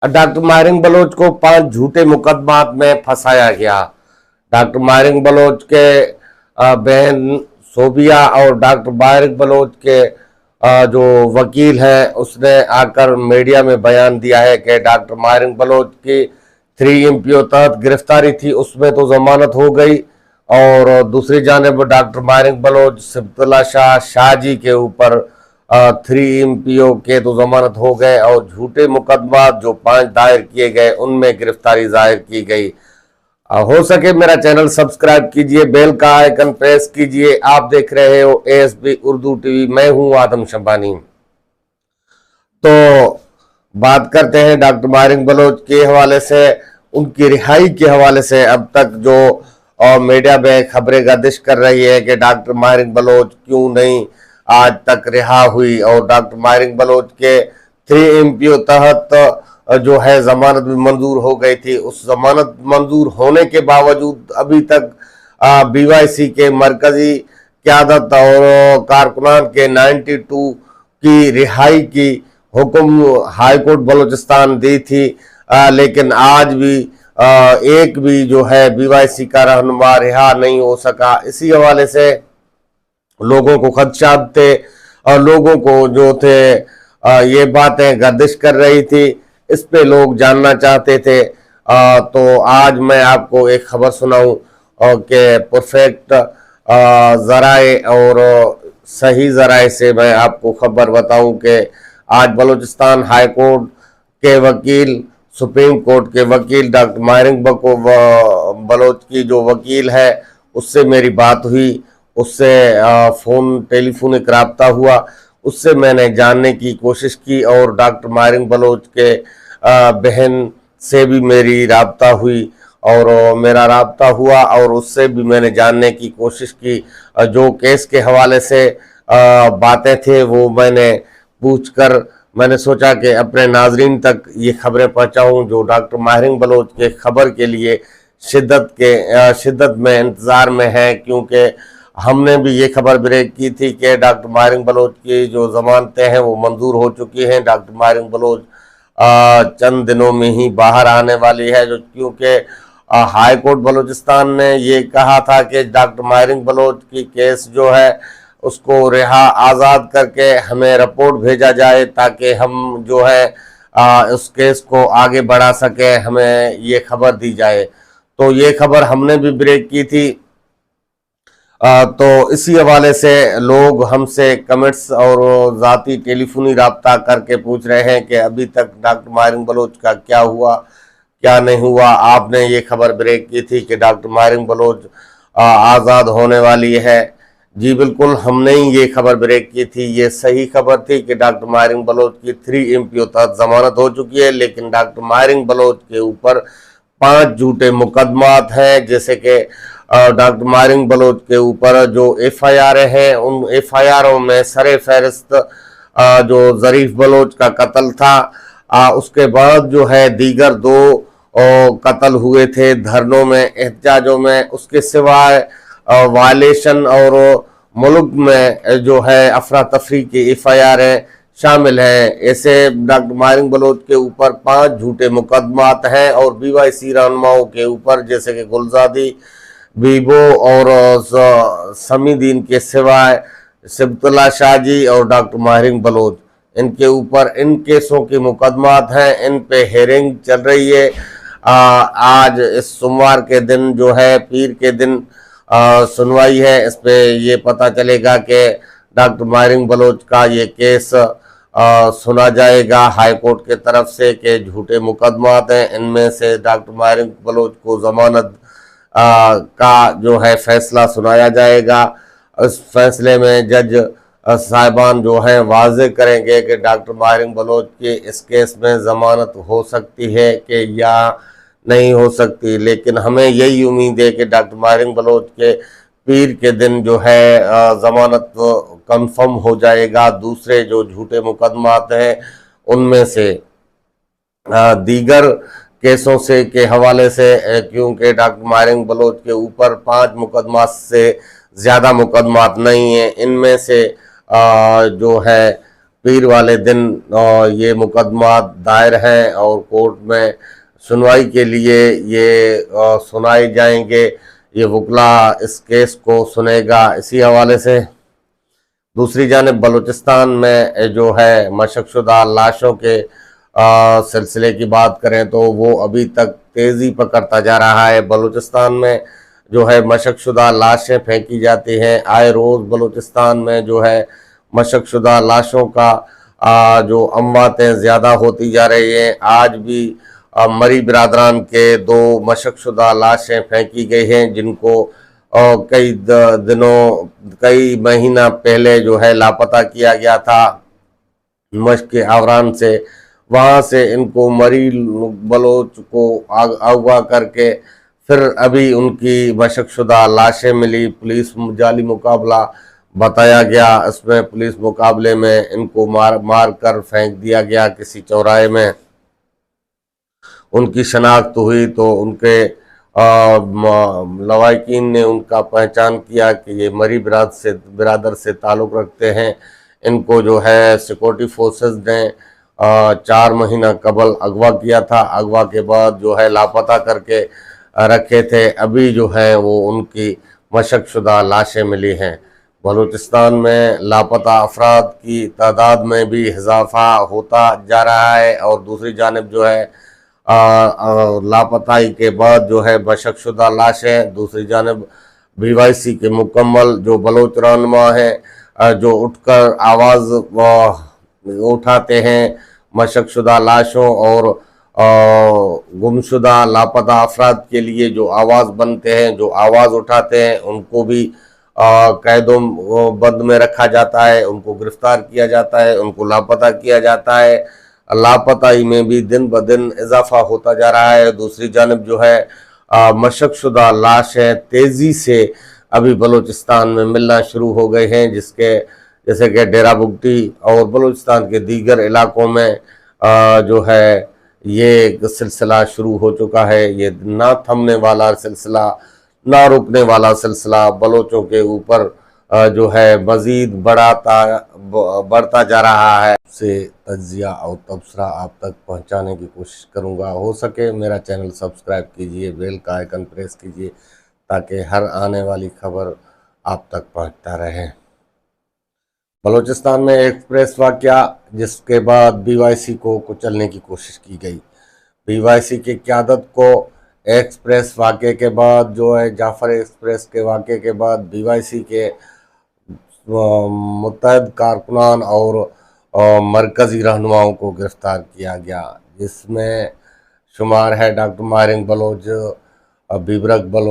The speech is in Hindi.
डॉक्टर माहिरिंग बलोच को 5 झूठे मुकदमात में फंसाया गया। डॉक्टर माहिरिंग बलोच के बहन सोबिया और डॉक्टर माहिरिंग बलोच के जो वकील हैं उसने आकर मीडिया में बयान दिया है कि डॉक्टर माहिरिंग बलोच की 3MPO तहत गिरफ्तारी थी, उसमें तो जमानत हो गई, और दूसरी जानिब डॉक्टर माहिरिंग बलोच सिबतुल्लाह शाह जी के ऊपर 3MPO के तो जमानत हो गए, और झूठे मुकदमा जो 5 दायर किए गए उनमें गिरफ्तारी जाहिर की गई। हो सके मेरा चैनल सब्सक्राइब कीजिए, बेल का आइकन प्रेस कीजिए। आप देख रहे हो ASB उर्दू टीवी, मैं हूं आदम शबानी। तो बात करते हैं डॉक्टर माहिरिंग बलोच के हवाले से, उनकी रिहाई के हवाले से। अब तक जो मीडिया में खबरें गर्दिश कर रही है कि डॉक्टर माहिरिंग बलोच क्यों नहीं आज तक रिहा हुई, और डॉक्टर माहिरिंग बलोच के 3MPO तहत जो है जमानत भी मंजूर हो गई थी। उस जमानत मंजूर होने के बावजूद अभी तक BYC के मरकजी क़यादत और कारकुनान के 92 की रिहाई की हुक्म हाई कोर्ट बलूचिस्तान दी थी, लेकिन आज भी एक भी जो है BYC का रहनुमा रिहा नहीं हो सका। इसी हवाले से लोगों को खदशात थे और लोगों को जो थे ये बातें गर्दिश कर रही थी, इस पे लोग जानना चाहते थे। तो आज मैं आपको एक खबर सुनाऊं कि परफेक्ट ज़राए और सही ज़राए से मैं आपको खबर बताऊं कि आज बलूचिस्तान हाई कोर्ट के वकील, सुप्रीम कोर्ट के वकील डॉक्टर माहिरिंग बलोच की जो वकील है उससे मेरी बात हुई, उससे टेलीफोनिक राब्ता हुआ, उससे मैंने जानने की कोशिश की, और डॉक्टर माहिरिंग बलोच के बहन से भी मेरी राब्ता हुई और मेरा राब्ता हुआ, और उससे भी मैंने जानने की कोशिश की। जो केस के हवाले से बातें थे वो मैंने पूछकर मैंने सोचा कि अपने नाजरीन तक ये खबरें पहुंचाऊं जो डॉक्टर माहिरिंग बलोच के खबर के लिए शिद्दत में इंतज़ार में है, क्योंकि हमने भी ये खबर ब्रेक की थी कि डॉक्टर माहिरिंग बलोच की जो जमानतें हैं वो मंजूर हो चुकी हैं। डॉक्टर माहिरिंग बलोच चंद दिनों में ही बाहर आने वाली है, जो क्योंकि हाई कोर्ट बलूचिस्तान ने ये कहा था कि डॉक्टर माहिरिंग बलोच की केस जो है उसको रिहा आज़ाद करके हमें रिपोर्ट भेजा जाए ताकि हम जो है उस केस को आगे बढ़ा सके, हमें ये खबर दी जाए। तो ये खबर हमने भी ब्रेक की थी। तो इसी हवाले से लोग हमसे कमेंट्स और ज़ाती टेलीफोनी राब्ता करके पूछ रहे हैं कि अभी तक डॉक्टर माहिरिंग बलोच का क्या हुआ क्या नहीं हुआ। आपने ये खबर ब्रेक की थी कि डॉक्टर माहिरिंग बलोच आज़ाद होने वाली है। जी बिल्कुल, हमने ही ये खबर ब्रेक की थी। ये सही खबर थी कि डॉक्टर माहिरिंग बलोच की 3MPO तहत जमानत हो चुकी है, लेकिन डॉक्टर माहिरिंग बलोच के ऊपर 5 झूठे मुकदमात हैं। जैसे कि डॉक्टर माहिरिंग बलोच के ऊपर जो FIR हैं, उन FIRों में सरे फहरिस्त जो ज़रीफ बलोच का कत्ल था, उसके बाद जो है दीगर 2 कत्ल हुए थे धरनों में, एहतजाजों में। उसके सिवाय वायलेशन और मुल्क में जो है अफरा तफरी की FIR शामिल है। ऐसे डॉक्टर माहिरिंग बलोच के ऊपर 5 झूठे मुकदमात हैं, और BYC रहनुमाओं के ऊपर जैसे कि गुलजादी, बीबो और समीदीन के सिवाय सिबतुल्लाह शाह जी और डॉक्टर माहिरिंग बलोच, इनके ऊपर इन केसों के मुकदमात हैं। इन पे हेयरिंग चल रही है। आज इस सोमवार के दिन जो है, पीर के दिन सुनवाई है। इस पे ये पता चलेगा कि डॉक्टर माहिरिंग बलोच का ये केस सुना जाएगा हाई कोर्ट के तरफ से कि झूठे मुकदमात हैं। इनमें से डॉक्टर माहिरिंग बलोच को जमानत का जो है फैसला सुनाया जाएगा। इस फैसले में जज साहिबान जो हैं वाज़े करेंगे कि डॉक्टर माहिरिंग बलोच की इस केस में ज़मानत हो सकती है कि या नहीं हो सकती। लेकिन हमें यही उम्मीद है कि डॉक्टर माहिरिंग बलोच के पीर के दिन जो है ज़मानत कंफर्म हो जाएगा। दूसरे जो झूठे मुकदमात हैं उनमें से दीगर केसों से के हवाले से, क्योंकि डॉक्टर माहिरिंग बलोच के ऊपर 5 मुकदमात से ज़्यादा मुकदमात नहीं हैं, इनमें से जो है पीर वाले दिन ये मुकदमा दायर है और कोर्ट में सुनवाई के लिए ये सुनाए जाएंगे। ये वकला इस केस को सुनेगा। इसी हवाले से दूसरी जानिब बलूचिस्तान में जो है मशकशुदा लाशों के सिलसिले की बात करें तो वो अभी तक तेज़ी पकड़ता जा रहा है। बलूचिस्तान में जो है मशकशुदा लाशें फेंकी जाती हैं। आए रोज़ बलूचिस्तान में जो है मशकशुदा लाशों का जो अमवातें ज़्यादा होती जा रही हैं। आज भी मरी बिरादरान के 2 मशकशुदा लाशें फेंकी गई हैं, जिनको कई महीना पहले जो है लापता किया गया था मश्क के आवरान से। वहाँ से इनको मरी बलोच को अगवा करके फिर अभी उनकी मशकशुदा लाशें मिली। पुलिस जाली मुकाबला बताया गया। इसमें पुलिस मुकाबले में इनको मार कर फेंक दिया गया किसी चौराहे में। उनकी शनाख्त हुई तो उनके लवाकिन ने उनका पहचान किया कि ये मरी बिरादर से ताल्लुक़ रखते हैं। इनको जो है सिक्योरिटी फोर्सेस ने 4 महीना कबल अगवा किया था। अगवा के बाद जो है लापता करके रखे थे। अभी जो है वो उनकी मशकशुदा लाशें मिली हैं। बलूचिस्तान में लापता अफराद की तादाद में भी इजाफा होता जा रहा है और दूसरी जानिब जो है लापताई के बाद जो है मशकशुदा लाशें, दूसरी जानिब BYC के मुकम्मल जो बलोच रहनुमा हैं जो उठकर आवाज़ उठाते हैं मशकशुदा लाशों और गुमशुदा लापता अफराद के लिए, जो आवाज़ बनते हैं, जो आवाज़ उठाते हैं, उनको भी कैदों बंद में रखा जाता है, उनको गिरफ्तार किया जाता है, उनको लापता किया जाता है। लापताई में भी दिन ब दिन इजाफा होता जा रहा है। दूसरी जानिब जो है मशकशुदा लाशें तेज़ी से अभी बलूचिस्तान में मिलना शुरू हो गए हैं, जैसे कि डेरा बुगटी और बलूचिस्तान के दीगर इलाकों में जो है ये सिलसिला शुरू हो चुका है। ये ना थमने वाला सिलसिला, ना रुकने वाला सिलसिला बलोचों के ऊपर जो है मज़ीद बढ़ता जा रहा है। से तज्जिया और तबसरा आप तक पहुंचाने की कोशिश करूंगा। हो सके मेरा चैनल सब्सक्राइब कीजिए, बेल का आइकन प्रेस कीजिए ताकि हर आने वाली खबर आप तक पहुंचता रहे। बलूचिस्तान में एक्सप्रेस वाक़या, जिसके बाद BYC को कुचलने की कोशिश की गई। BYC की क़यादत को एक्सप्रेस वाक़े के बाद जो है जाफ़र एक्सप्रेस के वाक़े के बाद BYC के मुत्तहद कारकुनान और मरकज़ी रहनुमाओं को गिरफ़्तार किया गया, जिसमें शुमार है डॉक्टर माहिर बलोच, बीबरक बलोच,